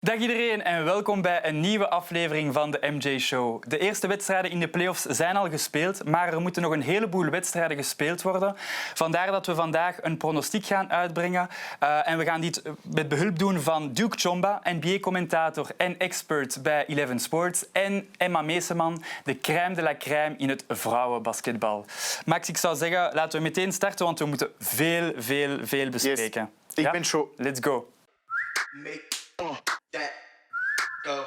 Dag iedereen en welkom bij een nieuwe aflevering van de MJ Show. De eerste wedstrijden in de playoffs zijn al gespeeld, maar er moeten nog een heleboel wedstrijden gespeeld worden. Vandaar dat we vandaag een pronostiek gaan uitbrengen. En we gaan dit met behulp doen van Duke Chomba, NBA-commentator en expert bij Eleven Sports, en Emma Meeseman, de crème de la crème in het vrouwenbasketbal. Max, ik zou zeggen, laten we meteen starten, want we moeten veel bespreken. Yes. Ik ben show. Let's go. That go.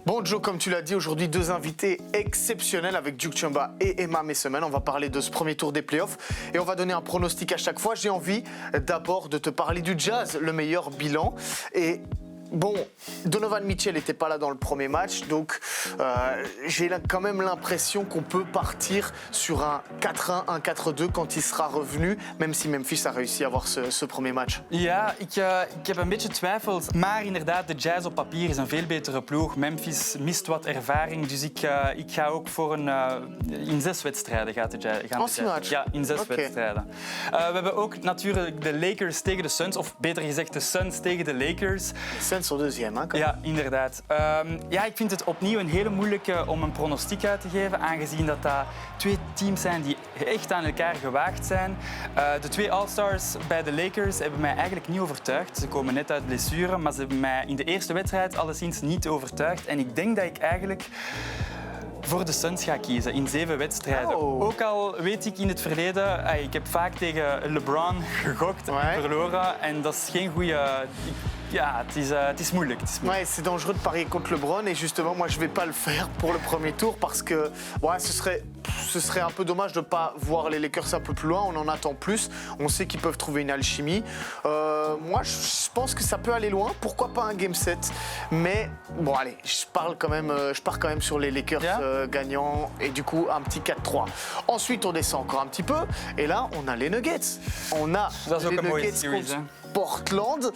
Bon Joe, comme tu l'as dit, aujourd'hui deux invités exceptionnels avec Duke Chomba et Emma Meeseman. On va parler de ce premier tour des playoffs et on va donner un pronostic à chaque fois. J'ai envie d'abord de te parler du Jazz, le meilleur bilan. Et bon, Donovan Mitchell n'était pas là dans le premier match, donc j'ai quand même l'impression qu'on peut partir sur un 4-1, un 4-2 quand il sera revenu, même si Memphis a réussi à avoir ce premier match. Ja, ik heb een beetje twijfels. Maar inderdaad, de Jazz op papier is een veel betere ploeg. Memphis mist wat ervaring, dus ik ga ook voor een... in 6 wedstrijden gaat de Jazz. Match? Ja, in 6 wedstrijden. We hebben ook natuurlijk de Lakers tegen de Suns, of beter gezegd de Suns tegen de Lakers. Suns au deuxième, hè? Ja, inderdaad. Ik vind het opnieuw een hele moeilijke om een pronostiek uit te geven, aangezien dat twee teams zijn die echt aan elkaar gewaagd zijn. De 2 All-Stars bij de Lakers hebben mij eigenlijk niet overtuigd. Ze komen net uit blessure, maar ze hebben mij in de eerste wedstrijd alleszins niet overtuigd. En ik denk dat ik eigenlijk voor de Suns ga kiezen in 7 wedstrijden. Oh. Ook al weet ik in het verleden, ik heb vaak tegen LeBron gegokt en verloren. En dat is geen goede... Ja, het is moeilijk. Ouais, c'est dangereux de parier contre LeBron et justement, moi, je vais pas le faire pour le premier tour parce que ce serait un peu dommage de pas voir les Lakers un peu plus loin. On en attend plus. On sait qu'ils peuvent trouver une alchimie. Moi, je pense que ça peut aller loin. Pourquoi pas un Game 7? Mais bon, allez, je pars quand même sur les Lakers gagnants et du coup un petit 4-3. Ensuite, on descend encore un petit peu et là, on a les Nuggets. On a les Nuggets contre Portland.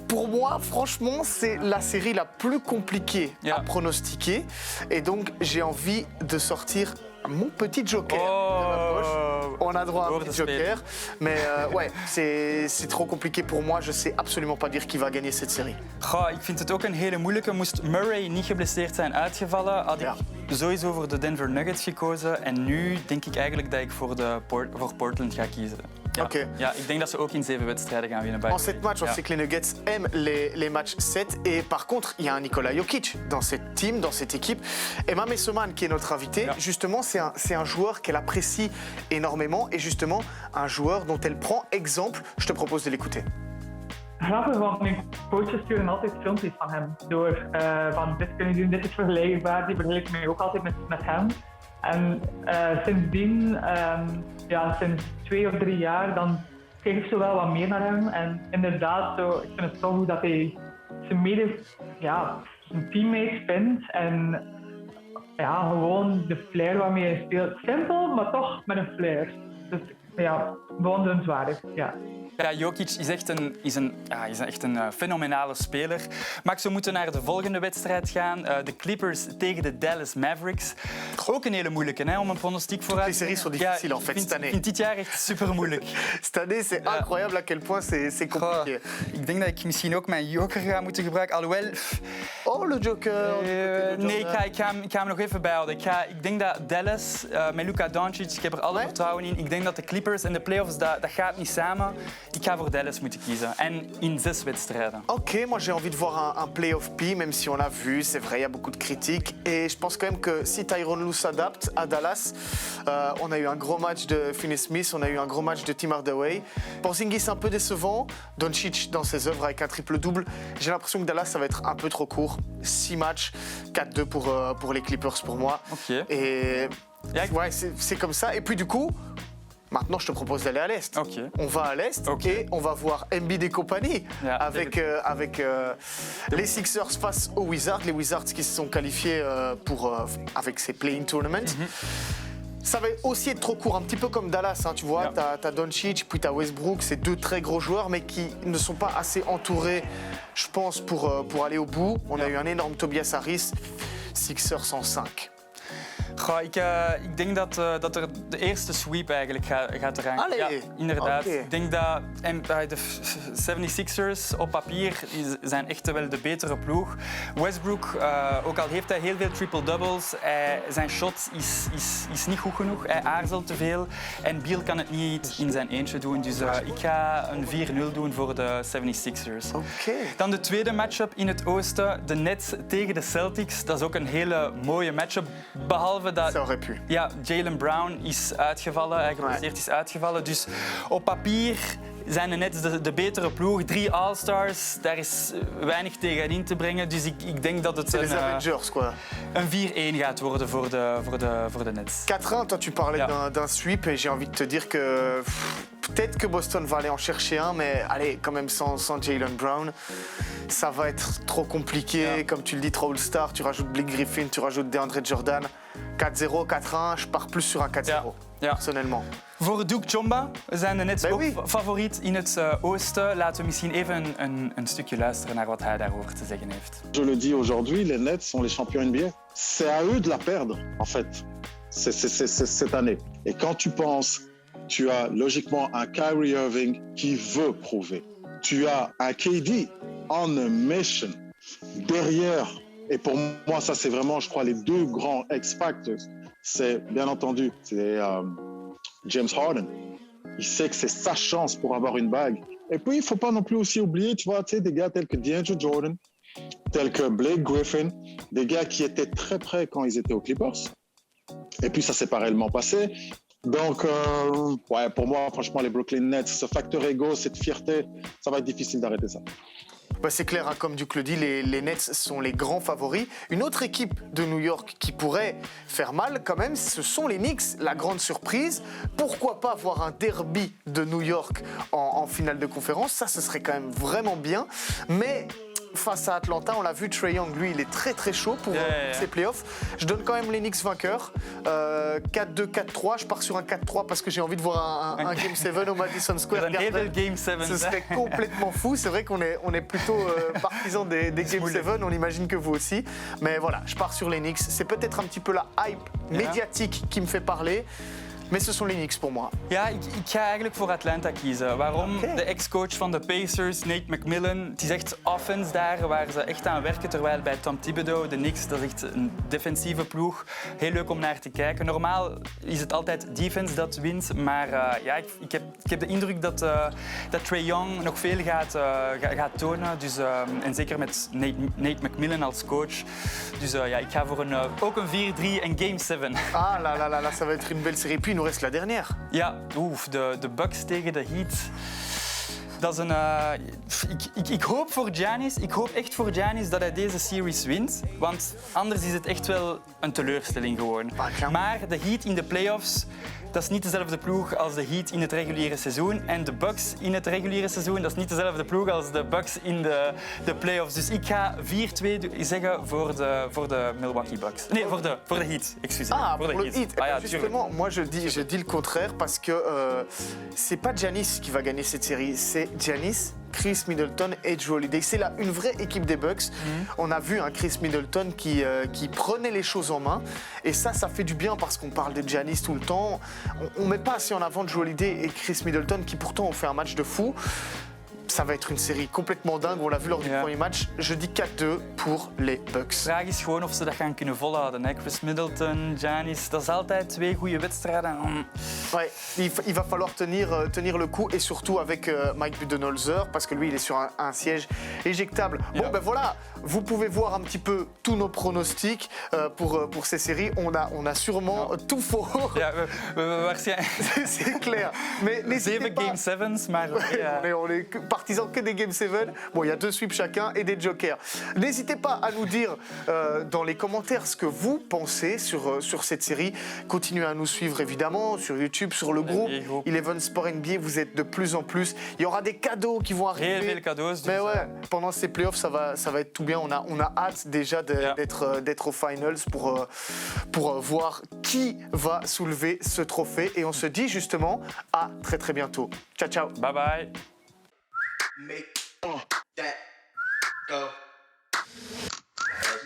Pour moi, franchement, c'est la série la plus compliquée à pronostiquer. Et donc, j'ai envie de sortir mon petit joker de ma poche. On a droit à un petit joker. Mais ouais, c'est trop compliqué pour moi. Je sais absolument pas dire qui va gagner cette série. Goh, ik vind het ook een hele moeilijke. Moest Murray niet geblesseerd zijn uitgevallen, had ik sowieso voor de Denver Nuggets gekozen. En nu denk ik eigenlijk dat ik voor Portland ga kiezen. Ja. Okay. Ja, ik denk dat ze ook in 7 wedstrijden gaan winnen. En 7 matchs, on sait que les Nuggets aiment les matchs 7. Et par contre, il y a un Nikola Jokic dans cette team, dans cette équipe. Emma Meeseman, qui est notre invitée, justement, c'est un joueur qu'elle apprécie énormément. Et justement, un joueur dont elle prend exemple. Je te propose de l'écouter. Grappig, want mijn coaches sturen altijd filmpjes van hem door. Van dit kunnen doen, dit is vergelijkbaar. Die vergelijken mij ook altijd met hem. En sindsdien, sinds 2 of 3 jaar, dan kijk ik zo wel wat meer naar hem. En inderdaad, ik vind het zo goed dat hij zijn teammates vindt. En gewoon de flair waarmee hij speelt. Simpel, maar toch met een flair. Dus bewonderenswaardig, ja. Ja, Jokic is echt een fenomenale speler. Max, we moeten naar de volgende wedstrijd gaan. De Clippers tegen de Dallas Mavericks. Ook een hele moeilijke, hè, om een pronostiek vooruit te brengen. Les séries sont difficiles en fait cette année. Ik vind dit jaar echt super moeilijk. Cette année, c'est incroyable à quel point c'est compliqué. Ik denk dat ik misschien ook mijn joker ga moeten gebruiken. Alhoewel... Oh, le joker! Nee, ik ga hem nog even bijhouden. Ik denk dat Dallas, met Luka Doncic, ik heb er alle vertrouwen in. Ik denk dat de Clippers en de playoffs, dat gaat niet samen. Ik ga voor Dallas moeten kiezen. En in 6 wedstrijden. Ok, moi j'ai envie de voir un playoff P, même si on l'a vu, c'est vrai, il y a beaucoup de critiques. Et je pense quand même que si Tyronn Lue s'adapte à Dallas, on a eu un gros match de Finney-Smith, on a eu un gros match de Tim Hardaway. Porzingis un peu décevant, Doncic dans ses œuvres avec un triple-double. J'ai l'impression que Dallas, ça va être un peu trop court. 6 matchs, 4-2 pour les Clippers pour moi. Ok. Et ouais, c'est comme ça. Et puis du coup... Maintenant, je te propose d'aller à l'Est. Okay. On va à l'Est et on va voir Embiid et compagnie avec les Sixers face aux Wizards. Les Wizards qui se sont qualifiés avec ces play-in tournaments. Ça va aussi être trop court, un petit peu comme Dallas, hein, tu vois. T'as Doncic, puis t'as Westbrook, c'est 2 très gros joueurs, mais qui ne sont pas assez entourés, je pense, pour aller au bout. On a eu un énorme Tobias Harris, Sixers en 5. Goh, ik denk dat er de eerste sweep eigenlijk gaat eraan. Allee, Ja, inderdaad. oké. Ik denk dat de 76ers op papier zijn echt wel de betere ploeg. Westbrook, ook al heeft hij heel veel triple-doubles, zijn shot is niet goed genoeg. Hij aarzelt te veel en Beal kan het niet in zijn eentje doen. Dus ik ga een 4-0 doen voor de 76ers. Oké. Dan de tweede matchup in het oosten, de Nets tegen de Celtics. Dat is ook een hele mooie matchup, behalve dat... Ça aurait pu. Ja, Jaylen Brown is uitgevallen, hij geblesseerd is uitgevallen. Dus op papier zijn de Nets de betere ploeg. 3 All-Stars, daar is weinig tegen in te brengen. Dus ik denk dat het C'est les Avengers, quoi. een 4-1 gaat worden voor de Nets. 4-1, toi tu parlais Ja. d'un sweep et j'ai envie de te dire que peut-être que Boston va aller en chercher un, mais allez, quand même sans Jaylen Brown, ça va être trop compliqué. Ja. Comme tu le dis, 3 All-Stars, tu rajoutes Blake Griffin, tu rajoutes DeAndre Jordan. 4-0, 4-1, je pars plus sur un 4-0, Ja. personnellement. Voor Duke Chomba zijn de Nets Ben ook oui. favoriet in het oosten. Laten we misschien even een stukje luisteren naar wat hij daarover te zeggen heeft. Je le dis aujourd'hui, les Nets sont les champions NBA. C'est à eux de la perdre, en fait, c'est cette année. Et quand tu penses, tu as logiquement un Kyrie Irving qui veut prouver. Tu as un KD on a mission. Derrière, et pour moi, ça c'est vraiment, je crois, les deux grands X-Factors. C'est, bien entendu, c'est James Harden. Il sait que c'est sa chance pour avoir une bague. Et puis, il ne faut pas non plus aussi oublier, tu vois, des gars tels que DeAndre Jordan, tels que Blake Griffin, des gars qui étaient très près quand ils étaient aux Clippers. Et puis, ça s'est pas réellement passé. Donc, ouais, pour moi, franchement, les Brooklyn Nets, ce facteur ego, cette fierté, ça va être difficile d'arrêter ça. Bah c'est clair, hein, comme Duke le dit, les Nets sont les grands favoris. Une autre équipe de New York qui pourrait faire mal quand même, ce sont les Knicks, la grande surprise. Pourquoi pas voir un derby de New York en finale de conférence? Ça, ce serait quand même vraiment bien. Mais face à Atlanta, on l'a vu, Trae Young, lui, il est très très chaud pour ses playoffs. Je donne quand même les Knicks vainqueurs. 4-2, 4-3, je pars sur un 4-3 parce que j'ai envie de voir un Game 7 au Madison Square Een hele Garden. Game 7. Ce serait complètement fou. C'est vrai qu'on est plutôt partisans des Game 7, on imagine que vous aussi. Mais voilà, je pars sur les Knicks. C'est peut-être un petit peu la hype médiatique qui me fait parler. Mais ce sont les Knicks pour moi. Ja, ik ga eigenlijk voor Atlanta kiezen. Waarom? Oké. De ex-coach van de Pacers, Nate McMillan, het is echt offense daar waar ze echt aan werken. Terwijl bij Tom Thibodeau, de Knicks, dat is echt een defensieve ploeg. Heel leuk om naar te kijken. Normaal is het altijd defense dat wint. Maar ja, ik heb de indruk dat Trae Young nog veel gaat tonen. Dus, en zeker met Nate McMillan als coach. Dus ja, ik ga voor ook een 4-3 en Game 7. Ah là, ça va être une belle série. Puis il nous reste la dernière. Ja, de Bucks tegen de Heat. Dat is een... ik hoop voor Giannis, ik hoop echt voor Giannis dat hij deze series wint. Want anders is het echt wel een teleurstelling gewoon. Maar de Heat in de playoffs, dat is niet dezelfde ploeg als de Heat in het reguliere seizoen. En de Bucks in het reguliere seizoen, dat is niet dezelfde ploeg als de Bucks in de playoffs. Dus ik ga 4-2 zeggen voor de Milwaukee Bucks. Nee, voor de Heat, excuseer. Ah, voor pour le Heat. Ah, ja, Justement, moi je dis le contraire parce que c'est pas Giannis qui va gagner cette série, c'est Giannis, Chris Middleton et Jrue Holiday. C'est là une vraie équipe des Bucks. On a vu un Chris Middleton qui prenait les choses en main. Et ça fait du bien parce qu'on parle de Giannis tout le temps. On ne met pas assez en avant Jrue Holiday et Chris Middleton qui pourtant ont fait un match de fou. Ça va être une série complètement dingue. On l'a vu lors du premier match. Je dis 4-2 pour les Bucks. De vraag is gewoon of ze dat gaan kunnen volhouden. Hè? Chris Middleton, Giannis, dat is altijd 2 goede wedstrijden. Ouais, il va falloir tenir le coup et surtout avec Mike Budenholzer parce que lui il est sur un siège éjectable. Bon ben voilà, vous pouvez voir un petit peu tous nos pronostics pour ces séries. On a sûrement tout faux. Ja, waarschijnlijk. C'est clair. Mais n'hésitez 7 pas. Game 7's, maar... On est partisans que des Game 7. Bon, il y a 2 sweeps chacun et des jokers. N'hésitez pas à nous dire dans les commentaires ce que vous pensez sur cette série. Continuez à nous suivre évidemment sur YouTube, sur le groupe Eleven Sport NBA. Vous êtes de plus en plus. Il y aura des cadeaux qui vont arriver. Heel veel cadeaus. Mais Dus, ouais, pendant ces playoffs, ça va être tout bien. On a hâte déjà d'être aux finals pour voir qui va soulever ce trophée. Et on se dit justement à très très bientôt. Ciao, ciao. Bye bye. Make that go.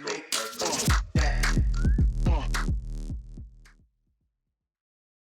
Make